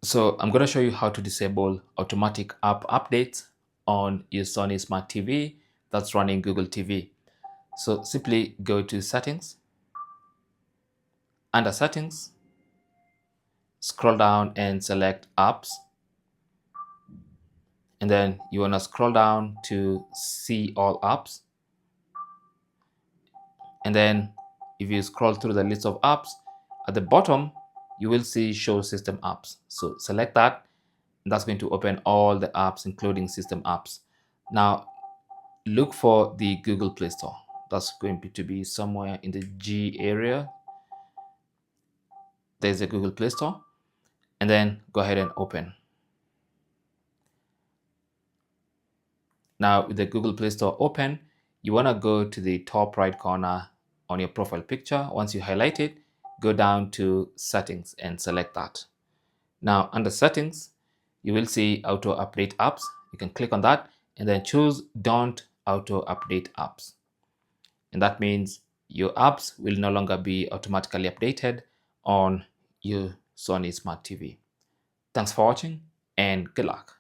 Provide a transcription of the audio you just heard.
So I'm going to show you how to disable automatic app updates on your Sony Smart TV that's running Google TV. So simply go to settings. Under settings, scroll down and select apps. And then you want to scroll down to see all apps. And then if you scroll through the list of apps, at the bottom, you will see show system apps. So select that. And that's going to open all the apps, including system apps. Now, look for the Google Play Store. That's going to be somewhere in the G area. There's a Google Play Store. And then go ahead and open. Now, with the Google Play Store open, you want to go to the top right corner on your profile picture. Once you highlight it, go down to settings and select that. Now, under settings, you will see auto update apps. You can click on that and then choose don't auto update apps. And that means your apps will no longer be automatically updated on your Sony Smart TV. Thanks for watching and good luck.